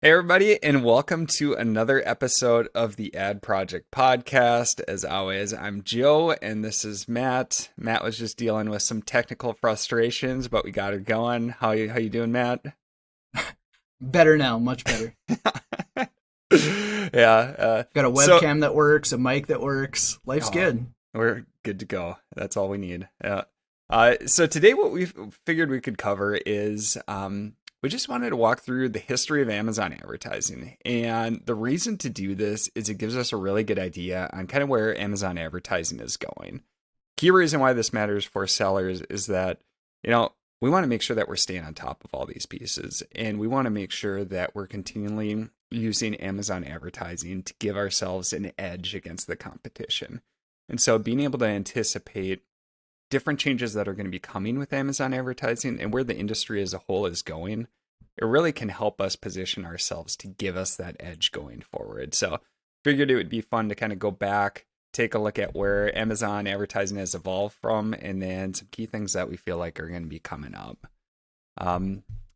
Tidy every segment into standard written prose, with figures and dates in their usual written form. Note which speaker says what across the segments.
Speaker 1: Hey, everybody, and welcome to another episode of the Ad Project Podcast. As always, I'm Joe, and this is Matt. Matt was just dealing with some technical frustrations, but we got it going. How you doing, Matt?
Speaker 2: Better now, much better.
Speaker 1: Yeah.
Speaker 2: Got a
Speaker 1: So,
Speaker 2: webcam that works, a mic that works. Life's
Speaker 1: oh,
Speaker 2: good.
Speaker 1: we're good to go. That's all we need. Yeah. So today, what we figured we could cover is we just wanted to walk through the history of Amazon advertising. And the reason to do this is it gives us a really good idea on kind of where Amazon advertising is going. Key reason why this matters for sellers is that, we want to make sure that we're staying on top of all these pieces. And we want to make sure that we're continually using Amazon advertising to give ourselves an edge against the competition. And so being able to anticipate different changes that are going to be coming with Amazon advertising and where the industry as a whole is going, it really can help us position ourselves to give us that edge going forward. So figured it would be fun to kind of go back, take a look at where Amazon advertising has evolved from, and then some key things that we feel like are going to be coming up.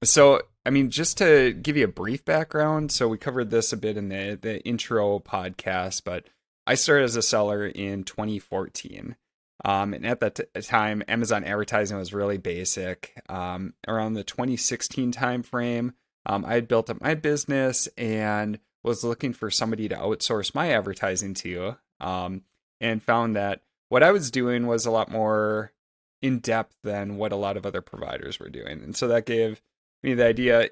Speaker 1: Just to give you a brief background, so we covered this a bit in the intro podcast, but I started as a seller in 2014. And at that time, Amazon advertising was really basic. Around the 2016 timeframe, I had built up my business and was looking for somebody to outsource my advertising to, and found that what I was doing was a lot more in depth than what a lot of other providers were doing. And so that gave me the idea,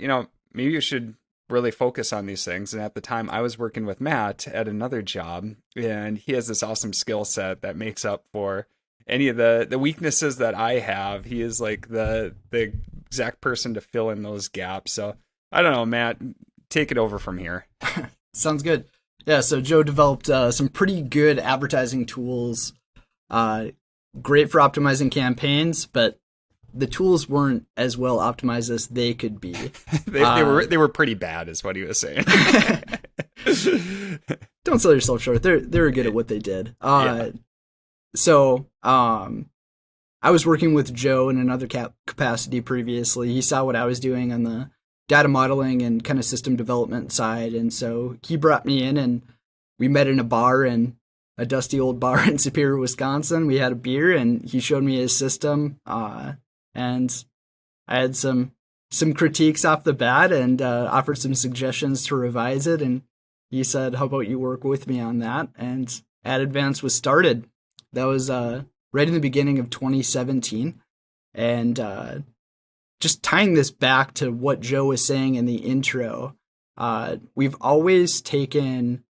Speaker 1: maybe you should really focus on these things. And at the time, I was working with Matt at another job, and he has this awesome skill set that makes up for any of the weaknesses that I have. He is like the exact person to fill in those gaps. So I don't know, Matt, take it over from here.
Speaker 2: Sounds good. Yeah, so Joe developed some pretty good advertising tools. Great for optimizing campaigns, but the tools weren't as well optimized as they could be.
Speaker 1: They were pretty bad, is what he was saying.
Speaker 2: Don't sell yourself short. They were good at what they did.
Speaker 1: Yeah.
Speaker 2: So I was working with Joe in another capacity previously. He saw what I was doing on the data modeling and kind of system development side, and so he brought me in, and we met in a dusty old bar in Superior, Wisconsin. We had a beer, and he showed me his system, and I had some critiques off the bat, and offered some suggestions to revise it. And he said, "How about you work with me on that?" And Ad Advance was started. That was right in the beginning of 2017, and just tying this back to what Joe was saying in the intro, we've always taken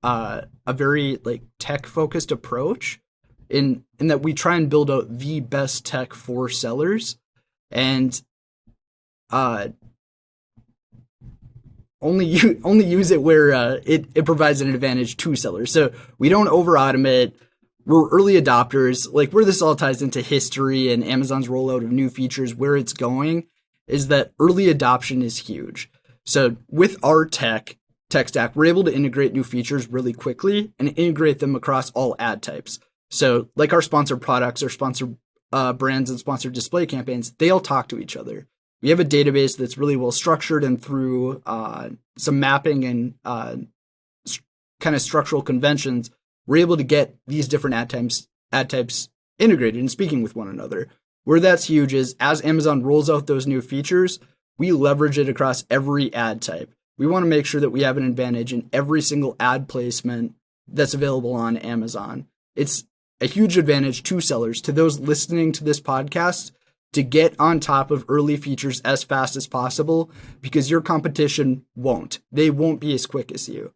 Speaker 2: a very tech focused approach in that we try and build out the best tech for sellers, and only use it where it provides an advantage to sellers. So we don't over automate. We're early adopters. Like, where this all ties into history and Amazon's rollout of new features, where it's going is that early adoption is huge. So with our tech stack, we're able to integrate new features really quickly and integrate them across all ad types. So like our sponsored products, our sponsored brands and sponsored display campaigns, they all talk to each other. We have a database that's really well structured, and through some mapping and kind of structural conventions, we're able to get these different ad types integrated and speaking with one another. Where that's huge is as Amazon rolls out those new features, we leverage it across every ad type. We want to make sure that we have an advantage in every single ad placement that's available on Amazon. It's a huge advantage to sellers, to those listening to this podcast, to get on top of early features as fast as possible, because your competition won't. They won't be as quick as you.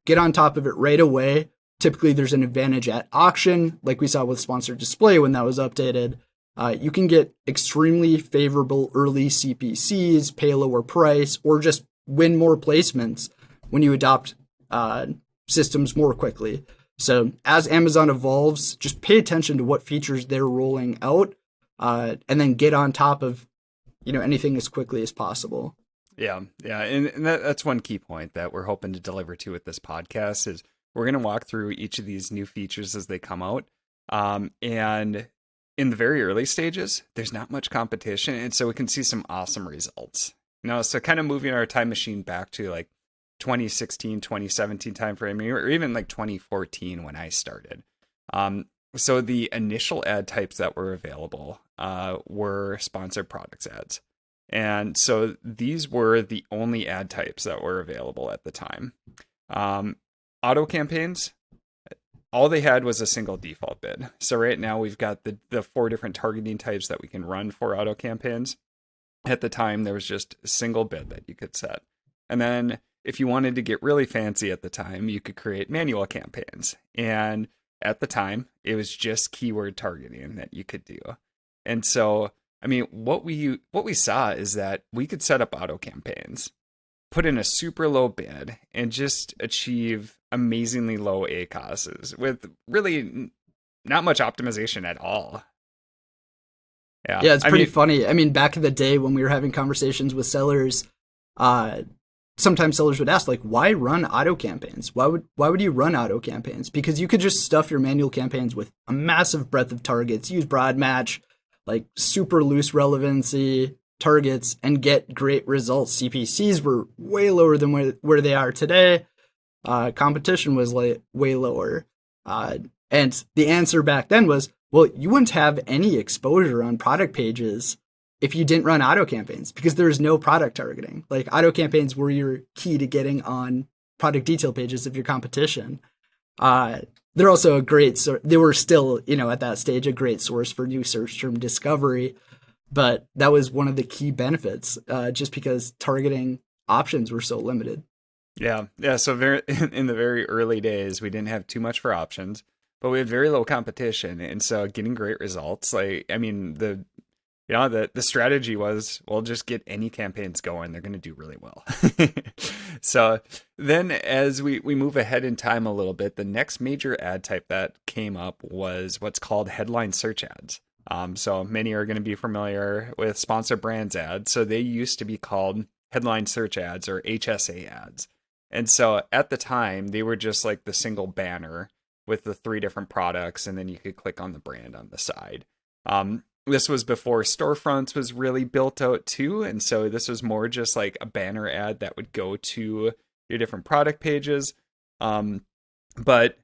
Speaker 2: Get on top of it right away. Typically, there's an advantage at auction, like we saw with sponsored display when that was updated. You can get extremely favorable early CPCs, pay a lower price, or just win more placements when you adopt systems more quickly. So as Amazon evolves, just pay attention to what features they're rolling out, and then get on top of anything as quickly as possible.
Speaker 1: Yeah. And that's one key point that we're hoping to deliver to with this podcast is we're going to walk through each of these new features as they come out. And in the very early stages, there's not much competition. And so we can see some awesome results. No, so kind of moving our time machine back to like 2016, 2017 timeframe, or even like 2014 when I started. So the initial ad types that were available were sponsored products ads. And so these were the only ad types that were available at the time. Auto campaigns, all they had was a single default bid. So right now we've got the 4 different targeting types that we can run for auto campaigns. At the time, there was just a single bid that you could set. And then if you wanted to get really fancy at the time, you could create manual campaigns. And at the time, it was just keyword targeting that you could do. And so, I mean, what we saw is that we could set up auto campaigns, put in a super low bid, and just achieve amazingly low ACOSs with really not much optimization at all.
Speaker 2: Yeah, it's pretty funny. I mean, back in the day when we were having conversations with sellers, sometimes sellers would ask, like, why run auto campaigns? Why would you run auto campaigns? Because you could just stuff your manual campaigns with a massive breadth of targets, use broad match, like super loose relevancy targets, and get great results. CPCs were way lower than where they are today. Competition was way lower. And the answer back then was, well, you wouldn't have any exposure on product pages if you didn't run auto campaigns, because there is no product targeting. Like, auto campaigns were your key to getting on product detail pages of your competition. They're also they were still, at that stage, a great source for new search term discovery. But that was one of the key benefits, just because targeting options were so limited.
Speaker 1: Yeah. So in the very early days, we didn't have too much for options, but we had very low competition, and so getting great results. Like, I mean, the strategy was, well, just get any campaigns going; they're going to do really well. So then, as we move ahead in time a little bit, the next major ad type that came up was what's called headline search ads. So many are going to be familiar with sponsored brands ads. So they used to be called headline search ads, or HSA ads. And so at the time, they were just like the single banner with the 3 different products, and then you could click on the brand on the side. This was before storefronts was really built out too, and so this was more just like a banner ad that would go to your different product pages. But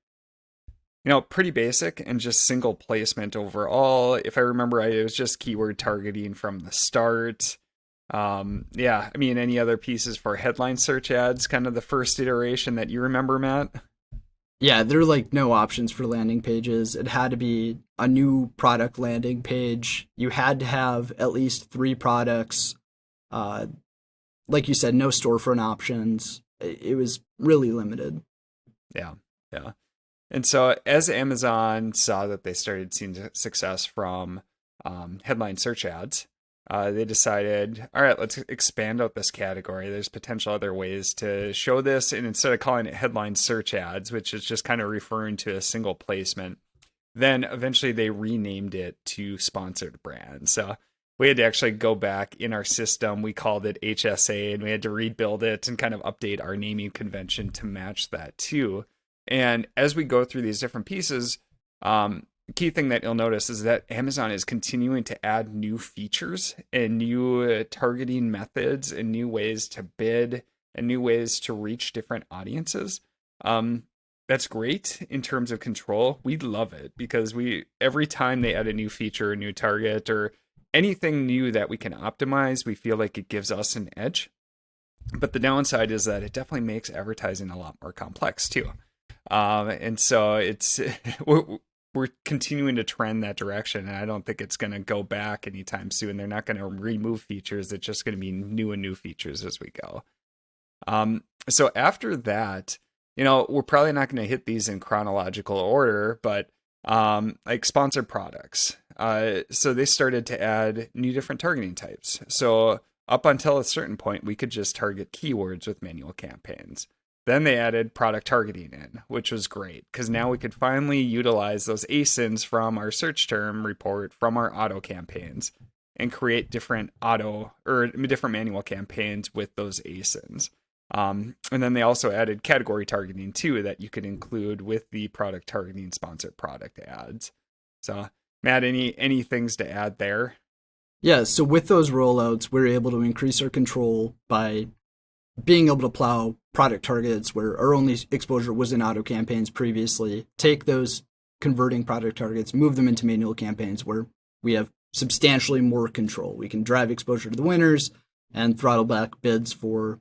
Speaker 1: pretty basic and just single placement overall. If I remember right, it was just keyword targeting from the start. Yeah, I mean, any other pieces for headline search ads, kind of the first iteration that you remember, Matt?
Speaker 2: Yeah, there were like no options for landing pages. It had to be a new product landing page. You had to have at least 3 products. Like you said, no storefront options. It was really limited.
Speaker 1: Yeah. And so as Amazon saw that they started seeing success from headline search ads, they decided, all right, let's expand out this category. There's potential other ways to show this. And instead of calling it headline search ads, which is just kind of referring to a single placement, then eventually they renamed it to sponsored brands. So we had to actually go back in our system. We called it HSA, and we had to rebuild it and kind of update our naming convention to match that too. And as we go through these different pieces, key thing that you'll notice is that Amazon is continuing to add new features and new targeting methods and new ways to bid and new ways to reach different audiences. That's great in terms of control. We love it because every time they add a new feature, a new target, or anything new that we can optimize, we feel like it gives us an edge. But the downside is that it definitely makes advertising a lot more complex too. And so we're continuing to trend that direction, and I don't think it's going to go back anytime soon. They're not going to remove features. It's just going to be new and new features as we go. So after that, we're probably not going to hit these in chronological order, but like sponsored products. So they started to add new different targeting types. So up until a certain point, we could just target keywords with manual campaigns. Then they added product targeting in, which was great because now we could finally utilize those ASINs from our search term report from our auto campaigns and create different manual campaigns with those ASINs. And then they also added category targeting too that you could include with the product targeting sponsored product ads. So Matt, any things to add there?
Speaker 2: Yeah, so with those rollouts, we're able to increase our control by being able to plow product targets where our only exposure was in auto campaigns previously, take those converting product targets, move them into manual campaigns where we have substantially more control. We can drive exposure to the winners and throttle back bids for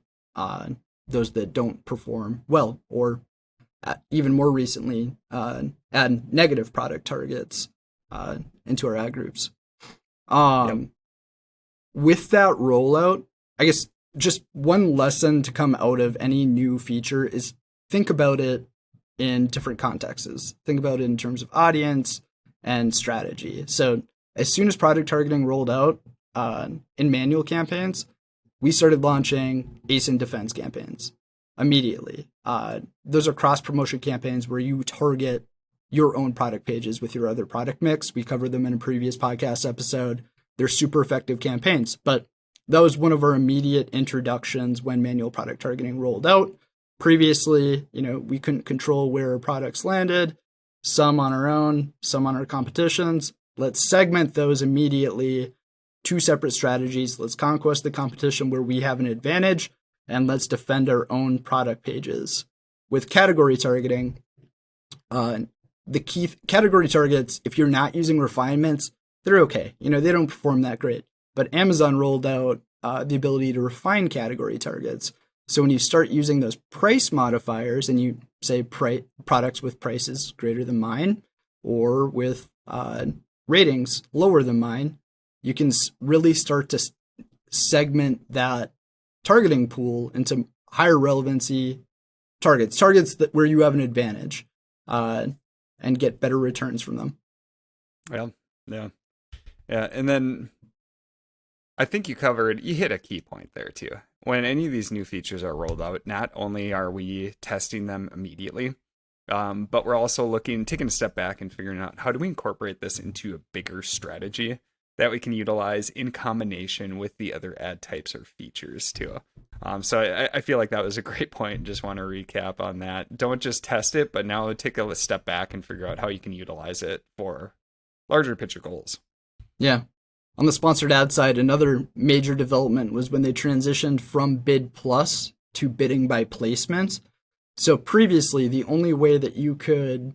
Speaker 2: those that don't perform well, or even more recently, add negative product targets into our ad groups.
Speaker 1: Yep.
Speaker 2: With that rollout, I guess just one lesson to come out of any new feature is think about it in different contexts. Think about it in terms of audience and strategy. So as soon as product targeting rolled out in manual campaigns, we started launching ASIN defense campaigns immediately. Those are cross-promotion campaigns where you target your own product pages with your other product mix. We covered them in a previous podcast episode. They're super effective campaigns, but that was one of our immediate introductions when manual product targeting rolled out. Previously, we couldn't control where our products landed, some on our own, some on our competition's. Let's segment those immediately. 2 separate strategies. Let's conquest the competition where we have an advantage, and let's defend our own product pages. With category targeting, the key category targets, if you're not using refinements, they're okay. They don't perform that great. But Amazon rolled out the ability to refine category targets. So when you start using those price modifiers and you say products with prices greater than mine or with ratings lower than mine, you can really start to segment that targeting pool into higher relevancy targets where you have an advantage, and get better returns from them.
Speaker 1: Yeah. And then I think you hit a key point there too. When any of these new features are rolled out, not only are we testing them immediately, but we're also taking a step back and figuring out how do we incorporate this into a bigger strategy that we can utilize in combination with the other ad types or features too. So I feel like that was a great point. Just want to recap on that. Don't just test it, but now take a step back and figure out how you can utilize it for larger picture goals.
Speaker 2: Yeah. On the sponsored ad side, another major development was when they transitioned from Bid Plus to bidding by placement. So previously, the only way that you could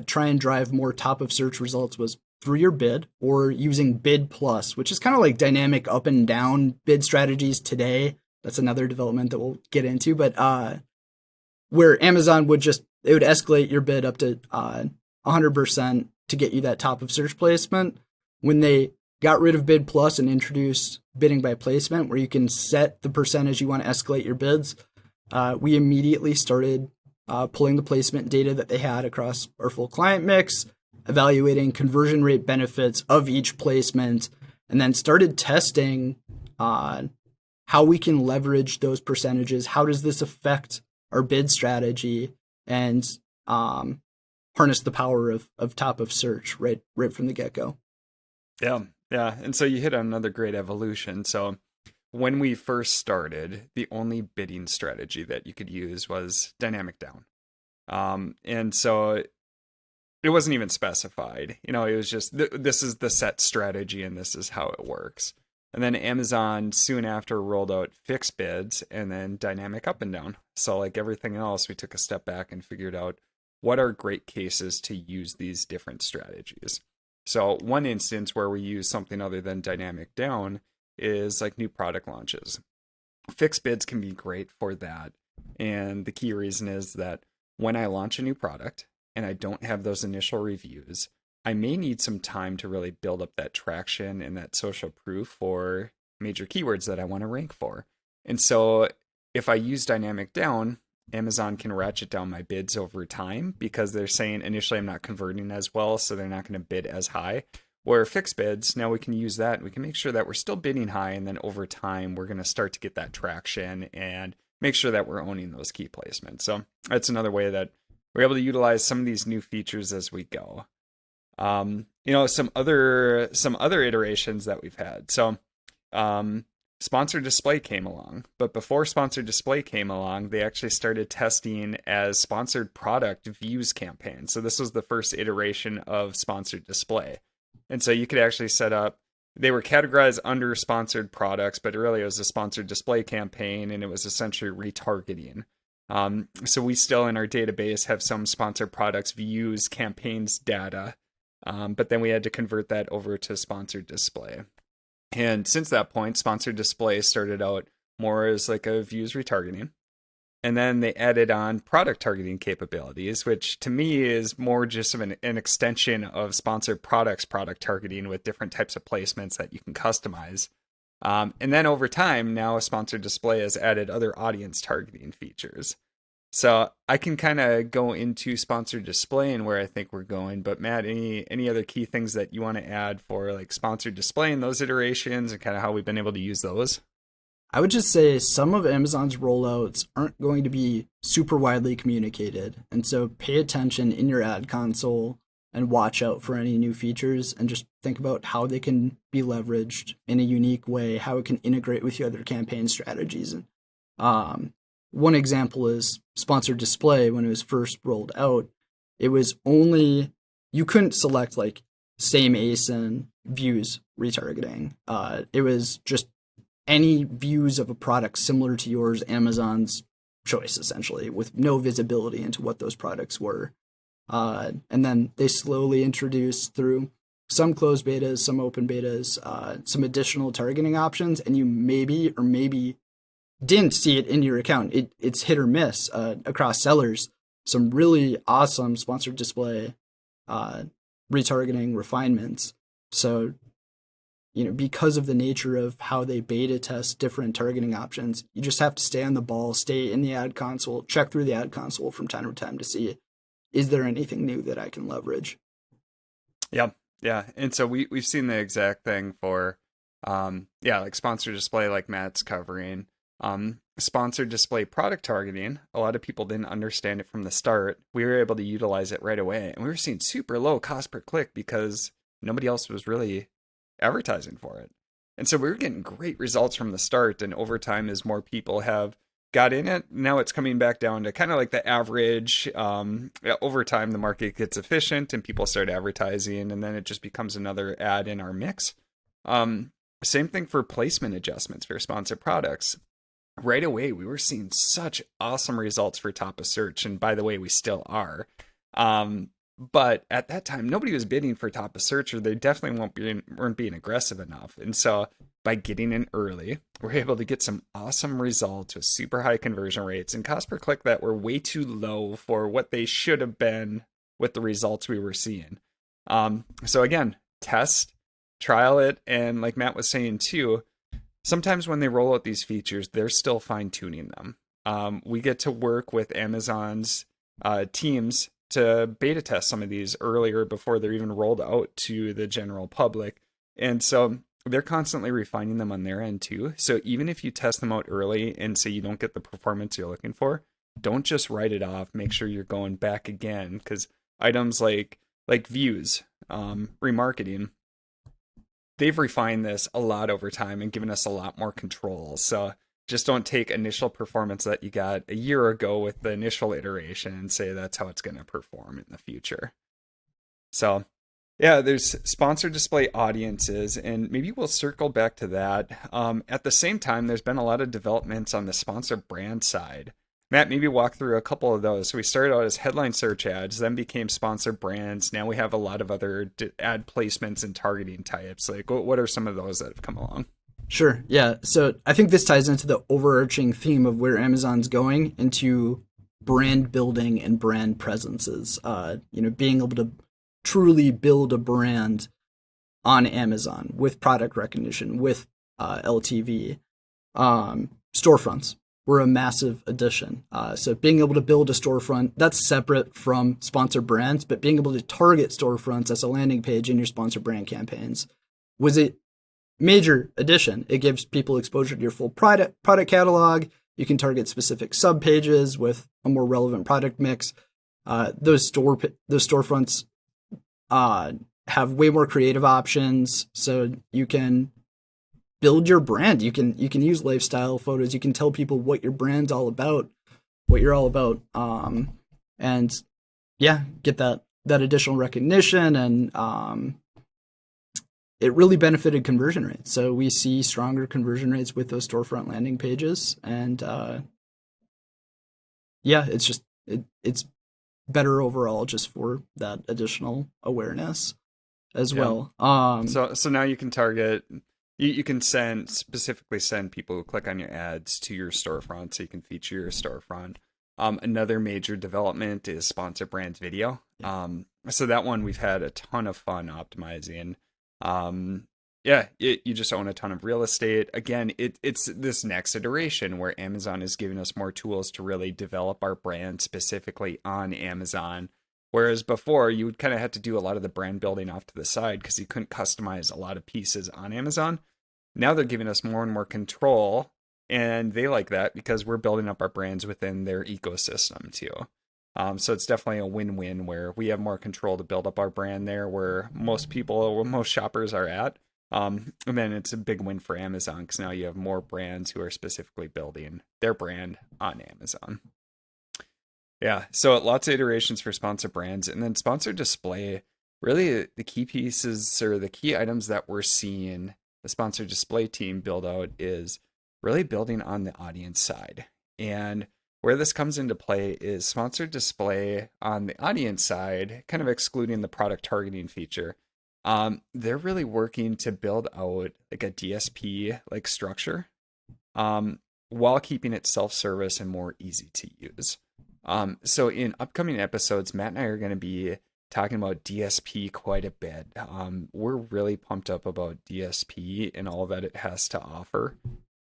Speaker 2: try and drive more top of search results was through your bid or using Bid Plus, which is kind of like dynamic up and down bid strategies today. That's another development that we'll get into. But where Amazon would escalate your bid up to 100% to get you that top of search placement. When they got rid of Bid Plus and introduced bidding by placement, where you can set the percentage you want to escalate your bids, we immediately started pulling the placement data that they had across our full client mix, evaluating conversion rate benefits of each placement, and then started testing how we can leverage those percentages. How does this affect our bid strategy, and harness the power of top of search right from the get-go.
Speaker 1: Yeah. And so you hit on another great evolution. So when we first started, the only bidding strategy that you could use was dynamic down. And so it wasn't even specified. It was just, this is the set strategy and this is how it works. And then Amazon soon after rolled out fixed bids and then dynamic up and down. So like everything else, we took a step back and figured out what are great cases to use these different strategies. So one instance where we use something other than dynamic down is like new product launches. Fixed bids can be great for that. And the key reason is that when I launch a new product and I don't have those initial reviews, I may need some time to really build up that traction and that social proof for major keywords that I want to rank for. And so if I use dynamic down, Amazon can ratchet down my bids over time because they're saying initially I'm not converting as well, so they're not going to bid as high. Where fixed bids, now we can use that and we can make sure that we're still bidding high, and then over time we're going to start to get that traction and make sure that we're owning those key placements. So that's another way that we're able to utilize some of these new features as we go. Some other iterations that we've had. So sponsored display came along, but before sponsored display came along, they actually started testing as sponsored product views campaigns. So this was the first iteration of sponsored display. And so you could actually set up they were categorized under sponsored products, but really it was a sponsored display campaign, and it was essentially retargeting. So we still in our database have some sponsored products views campaigns data, but then we had to convert that over to sponsored display. And since that point, sponsored display started out more as like a views retargeting. And then they added on product targeting capabilities, which to me is more just of an extension of sponsored products product targeting with different types of placements that you can customize. And then over time, now a sponsored display has added other audience targeting features. So I can kind of go into sponsored display and where I think we're going. But Matt, any other key things that you want to add for like sponsored display and those iterations and kind of how we've been able to use those?
Speaker 2: I would just say some of Amazon's rollouts aren't going to be super widely communicated. And so pay attention in your ad console and watch out for any new features and just think about how they can be leveraged in a unique way, how it can integrate with your other campaign strategies. And one example is sponsored display. When it was first rolled out, it was only, you couldn't select like same ASIN views retargeting. It was just any views of a product similar to yours, Amazon's choice, essentially, with no visibility into what those products were. And then they slowly introduced through some closed betas, some open betas, some additional targeting options, and you maybe or maybe didn't see it in your account. It's hit or miss across sellers. Some really awesome sponsored display retargeting refinements. So, because of the nature of how they beta test different targeting options, you just have to stay on the ball, stay in the ad console, check through the ad console from time to time to see, is there anything new that I can leverage?
Speaker 1: Yeah. And so we've seen the exact thing for, like sponsored display, like Matt's covering. Sponsored display product targeting, a lot of people didn't understand it from the start. We were able to utilize it right away, and we were seeing super low cost per click because nobody else was really advertising for it. And so we were getting great results from the start, and over time, as more people have got in it, now it's coming back down to kind of like the average. Over time, the market gets efficient and people start advertising, and then it just becomes another ad in our mix. Same thing for placement adjustments for sponsored products. Right away, we were seeing such awesome results for top of search, and by the way, we still are. But at that time, nobody was bidding for top of search, or they definitely weren't being aggressive enough. And so by getting in early, we're able to get some awesome results with super high conversion rates and cost per click that were way too low for what they should have been with the results we were seeing. So again, test, trial it, and like Matt was saying too, sometimes when they roll out these features, they're still fine-tuning them. We get to work with Amazon's teams to beta test some of these earlier before they're even rolled out to the general public. And so they're constantly refining them on their end too. So even if you test them out early and say you don't get the performance you're looking for, don't just write it off. Make sure you're going back again, because items like views, remarketing, they've refined this a lot over time and given us a lot more control. So just don't take initial performance that you got a year ago with the initial iteration and say that's how it's going to perform in the future. So yeah, there's sponsored display audiences, and maybe we'll circle back to that. At the same time, there's been a lot of developments on the sponsored brand side. Matt, maybe walk through a couple of those. So we started out as headline search ads, then became sponsored brands. Now we have a lot of other ad placements and targeting types. Like, what are some of those that have come along?
Speaker 2: Sure. Yeah. So I think this ties into the overarching theme of where Amazon's going into brand building and brand presences. Being able to truly build a brand on Amazon with product recognition, with LTV. Storefronts were a massive addition. So being able to build a storefront, that's separate from sponsored brands, but being able to target storefronts as a landing page in your sponsored brand campaigns was a major addition. It gives people exposure to your full product catalog. You can target specific sub pages with a more relevant product mix. Those storefronts have way more creative options, so you can build your brand. You can use lifestyle photos. You can tell people what your brand's all about, what you're all about, and get that additional recognition. And it really benefited conversion rates. So we see stronger conversion rates with those storefront landing pages, and yeah, it's just it's better overall just for that additional awareness as well.
Speaker 1: So now you can target. You can specifically send people who click on your ads to your storefront, so you can feature your storefront. Another major development is sponsor brands video. So that one we've had a ton of fun optimizing. You just own a ton of real estate. Again, it's this next iteration where Amazon is giving us more tools to really develop our brand specifically on Amazon. Whereas before, you would kind of have to do a lot of the brand building off to the side because you couldn't customize a lot of pieces on Amazon. Now they're giving us more and more control, and they like that because we're building up our brands within their ecosystem too. So it's definitely a win-win where we have more control to build up our brand there where most shoppers are at. And then it's a big win for Amazon because now you have more brands who are specifically building their brand on Amazon. Yeah, so lots of iterations for sponsor brands, and then sponsor display. Really, the key pieces or the key items that we're seeing the sponsor display team build out is really building on the audience side. And where this comes into play is sponsor display on the audience side, kind of excluding the product targeting feature. They're really working to build out like a DSP like structure, while keeping it self-service and more easy to use. So in upcoming episodes, Matt and I are going to be talking about DSP quite a bit. We're really pumped up about DSP and all that it has to offer.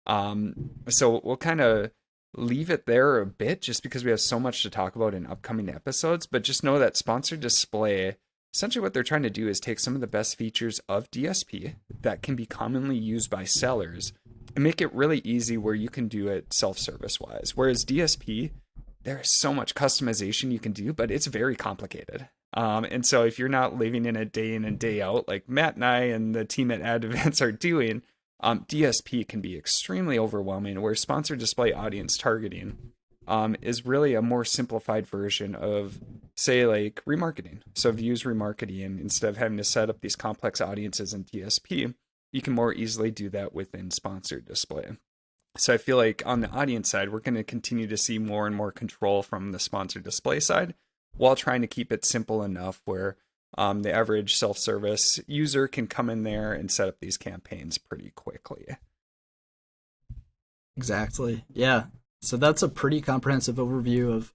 Speaker 1: So we'll kind of leave it there a bit just because we have so much to talk about in upcoming episodes, but just know that sponsor display, essentially what they're trying to do is take some of the best features of DSP that can be commonly used by sellers and make it really easy where you can do it self-service wise. Whereas DSP, there's so much customization you can do, but it's very complicated. And so if you're not living in it day in and day out, like Matt and I and the team at Ad Events are doing, DSP can be extremely overwhelming, where sponsor display audience targeting is really a more simplified version of, say, like remarketing. So if you use remarketing, instead of having to set up these complex audiences in DSP, you can more easily do that within sponsor display. So I feel like on the audience side, we're going to continue to see more and more control from the sponsor display side while trying to keep it simple enough where the average self-service user can come in there and set up these campaigns pretty quickly.
Speaker 2: Exactly. Yeah. So that's a pretty comprehensive overview of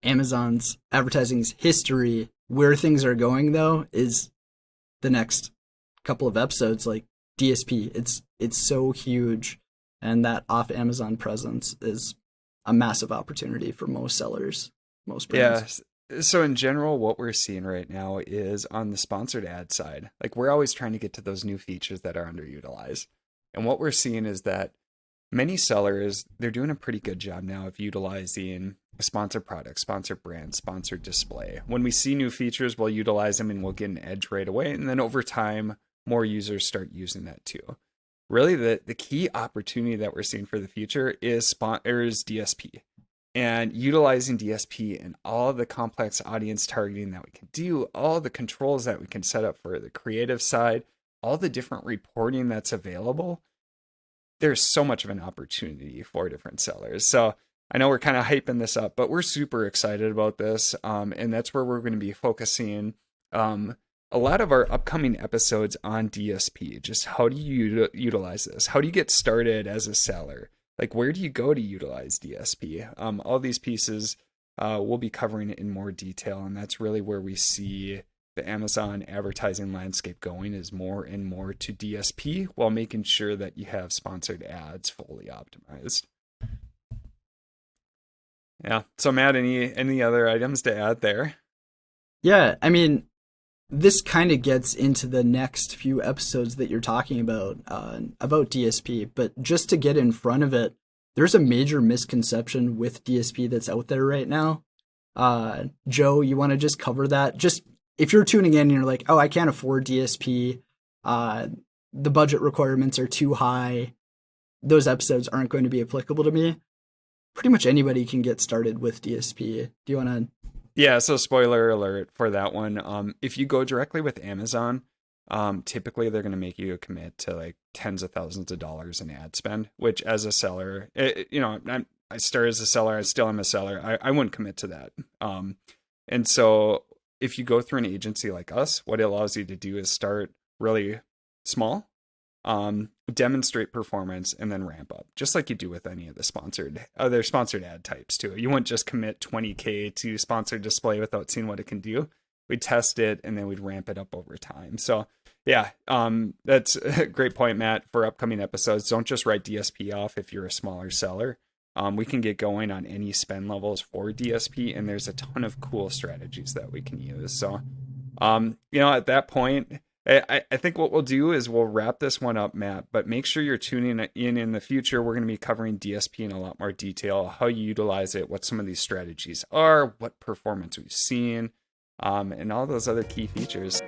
Speaker 2: Amazon's advertising's history. Where things are going, though, is the next couple of episodes, like DSP. It's so huge. And that off Amazon presence is a massive opportunity for most sellers, most brands.
Speaker 1: Yeah. So in general, what we're seeing right now is on the sponsored ad side, like we're always trying to get to those new features that are underutilized. And what we're seeing is that many sellers, they're doing a pretty good job now of utilizing a sponsored product, sponsored brand, sponsored display. When we see new features, we'll utilize them and we'll get an edge right away. And then over time, more users start using that too. Really, the key opportunity that we're seeing for the future is DSP. And utilizing DSP and all the complex audience targeting that we can do, all the controls that we can set up for the creative side, all the different reporting that's available, there's so much of an opportunity for different sellers. So I know we're kind of hyping this up, but we're super excited about this. And that's where we're going to be focusing a lot of our upcoming episodes on DSP. Just how do you utilize this? How do you get started as a seller? Like, where do you go to utilize DSP? All these pieces we'll be covering it in more detail, and that's really where we see the Amazon advertising landscape going, is more and more to DSP while making sure that you have sponsored ads fully optimized. Yeah. So Matt, any other items to add there?
Speaker 2: Yeah, I mean, this kind of gets into the next few episodes that you're talking about DSP, but just to get in front of it, there's a major misconception with DSP that's out there right now. Joe, you want to just cover that? Just if you're tuning in and you're like, oh, I can't afford DSP, the budget requirements are too high, those episodes aren't going to be applicable to me. Pretty much anybody can get started with DSP. Do you want to?
Speaker 1: Yeah, so spoiler alert for that one. If you go directly with Amazon, typically they're going to make you commit to like tens of thousands of dollars in ad spend, which as a seller, I started as a seller, I still am a seller. I wouldn't commit to that. And so if you go through an agency like us, what it allows you to do is start really small, demonstrate performance, and then ramp up, just like you do with any of the other sponsored ad types too. You wouldn't just commit 20K to sponsored display without seeing what it can do. We'd test it and then we'd ramp it up over time. So yeah, that's a great point, Matt, for upcoming episodes. Don't just write DSP off if you're a smaller seller. We can get going on any spend levels for DSP, and there's a ton of cool strategies that we can use. So, at that point, I think what we'll do is we'll wrap this one up, Matt, but make sure you're tuning in the future. We're going to be covering DSP in a lot more detail, how you utilize it, what some of these strategies are, what performance we've seen, and all those other key features.